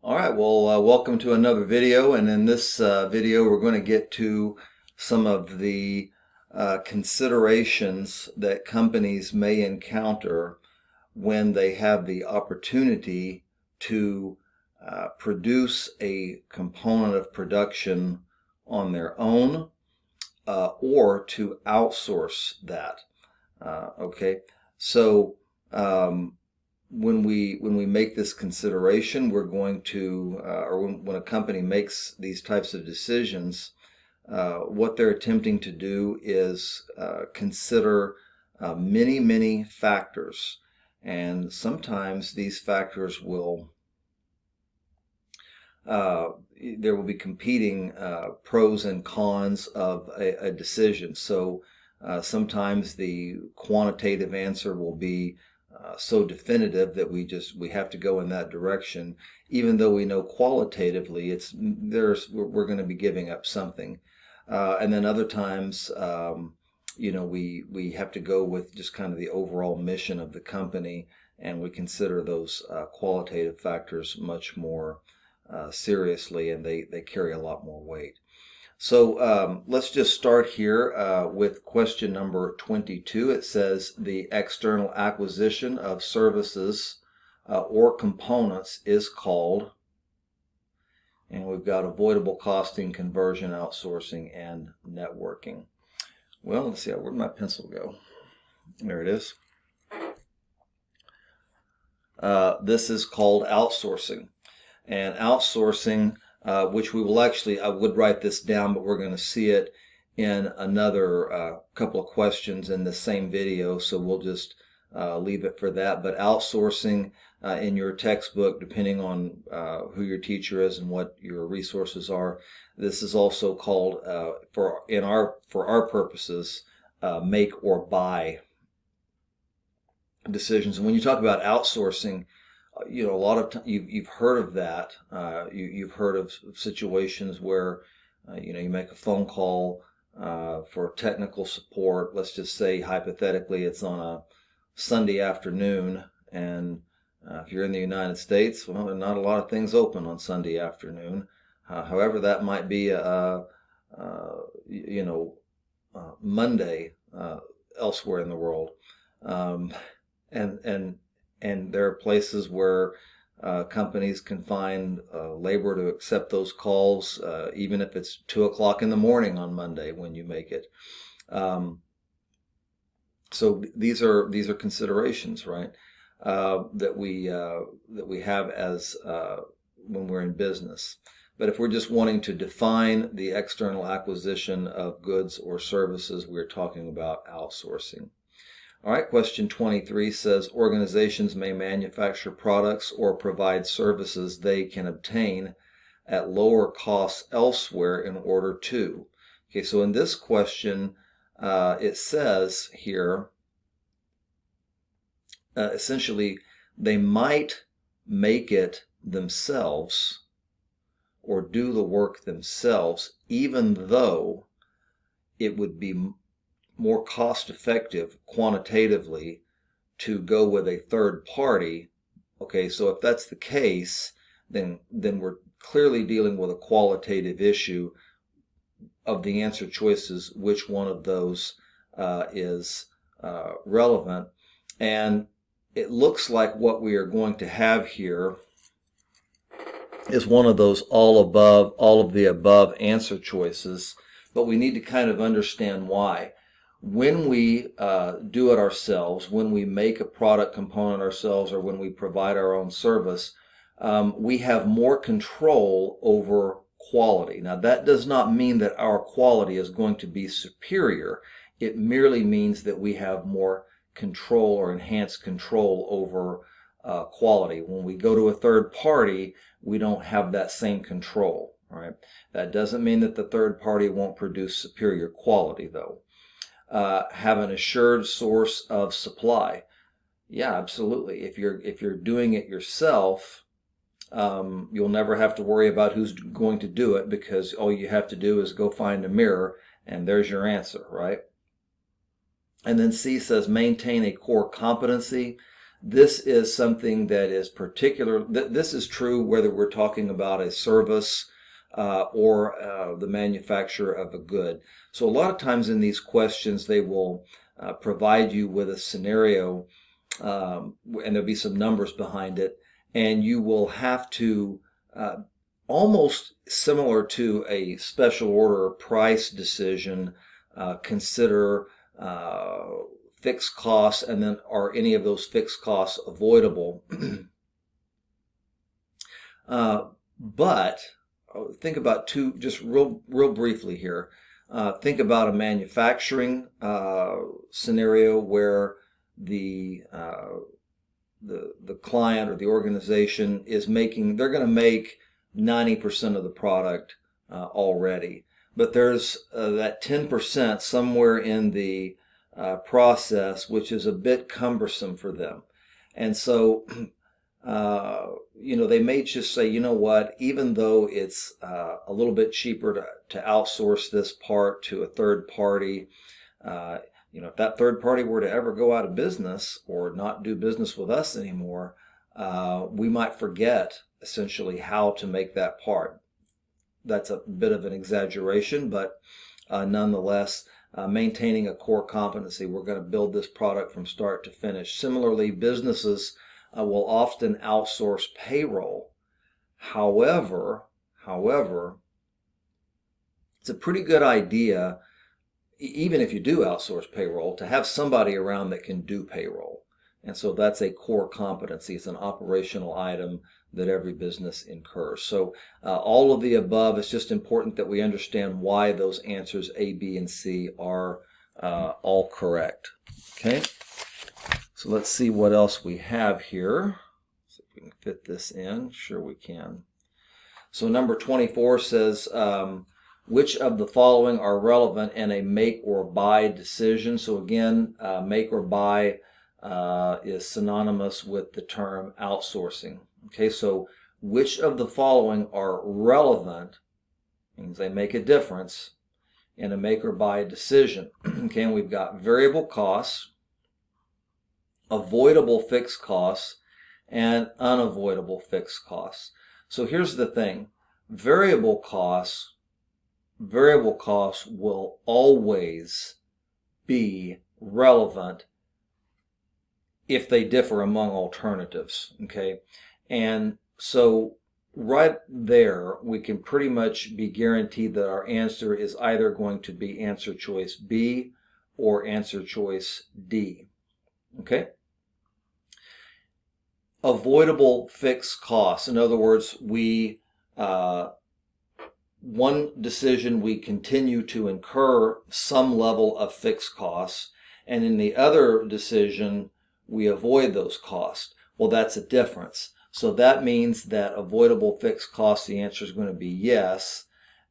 All right, well, welcome to another video. And in this video, we're going to get to some of the considerations that companies may encounter when they have the opportunity to produce a component of production on their own or to outsource that. Okay, so when we make this consideration, we're going to, or when a company makes these types of decisions, what they're attempting to do is consider many factors, and sometimes these factors will there will be competing pros and cons of a decision. So sometimes the quantitative answer will be so definitive that we have to go in that direction, even though we know qualitatively we're going to be giving up something. And then other times, we have to go with just kind of the overall mission of the company, and we consider those qualitative factors much more seriously, and they carry a lot more weight. So let's just start here with question number 22. It says the external acquisition of services or components is called, and we've got avoidable costing, conversion, outsourcing, and networking. Well, let's see, where'd my pencil go? There it is. This is called outsourcing. And outsourcing, which we will actually, I would write this down, but we're going to see it in another couple of questions in the same video, so we'll just leave it for that. But outsourcing in your textbook, depending on who your teacher is and what your resources are, this is also called, for our purposes, make or buy decisions. And when you talk about outsourcing, a lot of time you've heard of that. You've heard of situations where you make a phone call for technical support. Let's just say hypothetically it's on a Sunday afternoon, and if you're in the United States, well, there are not a lot of things open on Sunday afternoon. However, that might be Monday elsewhere in the world, and there are places where companies can find labor to accept those calls, even if it's 2 o'clock in the morning on Monday when you make it. So these are considerations, right? That we have as when we're in business. But if we're just wanting to define the external acquisition of goods or services, we're talking about outsourcing. All right, question 23 says organizations may manufacture products or provide services they can obtain at lower costs elsewhere in order to. Okay, so in this question, it says here, essentially, they might make it themselves or do the work themselves, even though it would be more cost effective quantitatively to go with a third party. Okay, so if that's the case, then we're clearly dealing with a qualitative issue of the answer choices, which one of those is relevant. And it looks like what we are going to have here is one of those all of the above answer choices, but we need to kind of understand why. When we do it ourselves, when we make a product component ourselves, or when we provide our own service, we have more control over quality. Now, that does not mean that our quality is going to be superior. It merely means that we have more control or enhanced control over quality. When we go to a third party, we don't have that same control. Right? That doesn't mean that the third party won't produce superior quality, though. Have an assured source of supply. Yeah, absolutely. If you're doing it yourself, you'll never have to worry about who's going to do it, because all you have to do is go find a mirror and there's your answer, right? And then C says maintain a core competency. This is something that is particular. This is true whether we're talking about a service or the manufacture of a good. So a lot of times in these questions, they will provide you with a scenario, and there'll be some numbers behind it, and you will have to, almost similar to a special order price decision, consider fixed costs, and then are any of those fixed costs avoidable? But think about just real briefly here. Think about a manufacturing scenario where the client or the organization is they're going to make 90% of the product already, but there's that 10% somewhere in the process which is a bit cumbersome for them, and so they may just say, you know what, even though it's a little bit cheaper to outsource this part to a third party, if that third party were to ever go out of business or not do business with us anymore, we might forget essentially how to make that part. That's a bit of an exaggeration, but nonetheless, maintaining a core competency. We're going to build this product from start to finish. Similarly, businesses will often outsource payroll. However, it's a pretty good idea, even if you do outsource payroll, to have somebody around that can do payroll. And so that's a core competency. It's an operational item that every business incurs. So all of the above, it's just important that we understand why those answers A, B, and C are all correct. Okay, so let's see what else we have here. See if we can fit this in. Sure we can. So number 24 says, which of the following are relevant in a make or buy decision? So again, make or buy is synonymous with the term outsourcing. Okay, so which of the following are relevant, means they make a difference, in a make or buy decision? Okay, and we've got variable costs, avoidable fixed costs, and unavoidable fixed costs. So here's the thing. Variable costs will always be relevant if they differ among alternatives, okay? And so right there, we can pretty much be guaranteed that our answer is either going to be answer choice B or answer choice D, okay? Avoidable fixed costs. In other words, one decision we continue to incur some level of fixed costs, and in the other decision we avoid those costs. Well, that's a difference. So that means that avoidable fixed costs, the answer is going to be yes.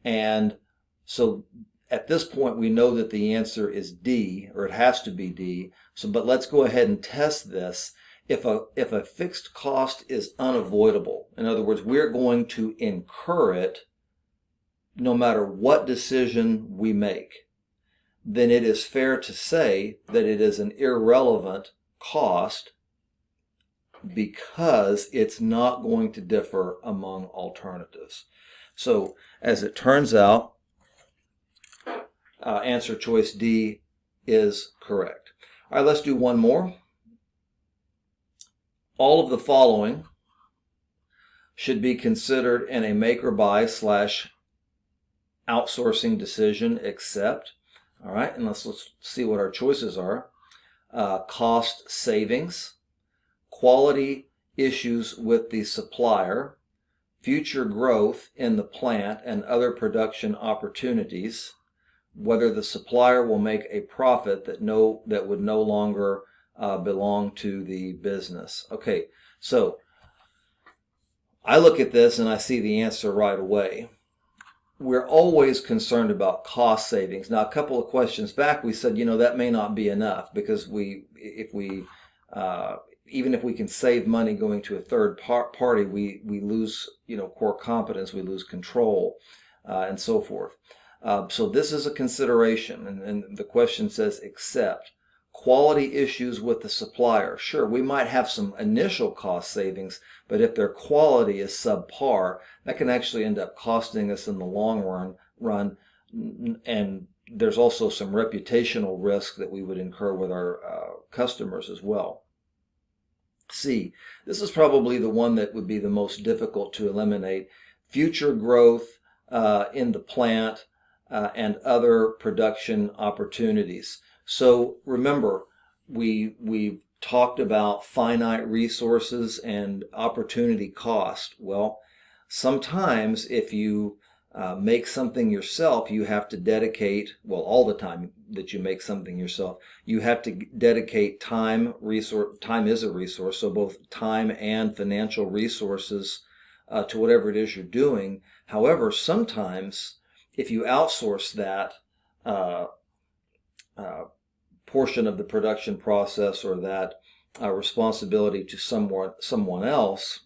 And so at this point we know that the answer is D, or it has to be D. So, but let's go ahead and test this. If a fixed cost is unavoidable, in other words, we're going to incur it no matter what decision we make, then it is fair to say that it is an irrelevant cost because it's not going to differ among alternatives. So as it turns out, answer choice D is correct. All right, let's do one more. All of the following should be considered in a make or buy / outsourcing decision except, all right, and let's see what our choices are. Cost savings, quality issues with the supplier, future growth in the plant and other production opportunities, whether the supplier will make a profit that would no longer belong to the business. Okay, so I look at this and I see the answer right away. We're always concerned about cost savings. Now, a couple of questions back, we said, that may not be enough because even if we can save money going to a third party, we lose, core competence, we lose control, and so forth. So this is a consideration, and the question says, except quality issues with the supplier. Sure, we might have some initial cost savings, but if their quality is subpar, that can actually end up costing us in the long run. And there's also some reputational risk that we would incur with our customers as well. C, this is probably the one that would be the most difficult to eliminate. Future growth in the plant and other production opportunities. So remember, we've talked about finite resources and opportunity cost. Well, sometimes if you make something yourself, you have to dedicate, well, all the time that you make something yourself, you have to dedicate time. Time is a resource, so both time and financial resources to whatever it is you're doing. However, sometimes if you outsource that portion of the production process or that responsibility to someone else,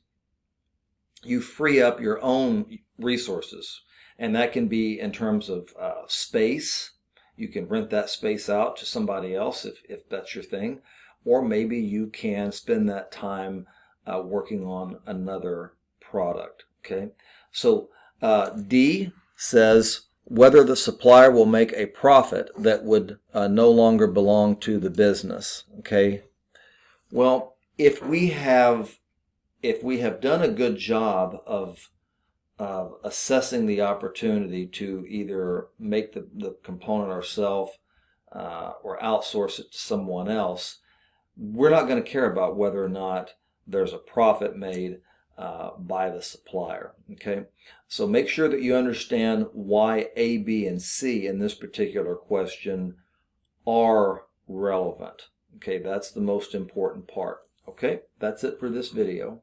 you free up your own resources. And that can be in terms of space. You can rent that space out to somebody else if that's your thing. Or maybe you can spend that time working on another product. Okay. So D says whether the supplier will make a profit that would no longer belong to the business. Okay. Well, if we have done a good job of assessing the opportunity to either make the component ourselves or outsource it to someone else, we're not going to care about whether or not there's a profit made by the supplier. Okay, so make sure that you understand why A, B, and C in this particular question are relevant. Okay, that's the most important part. Okay, that's it for this video.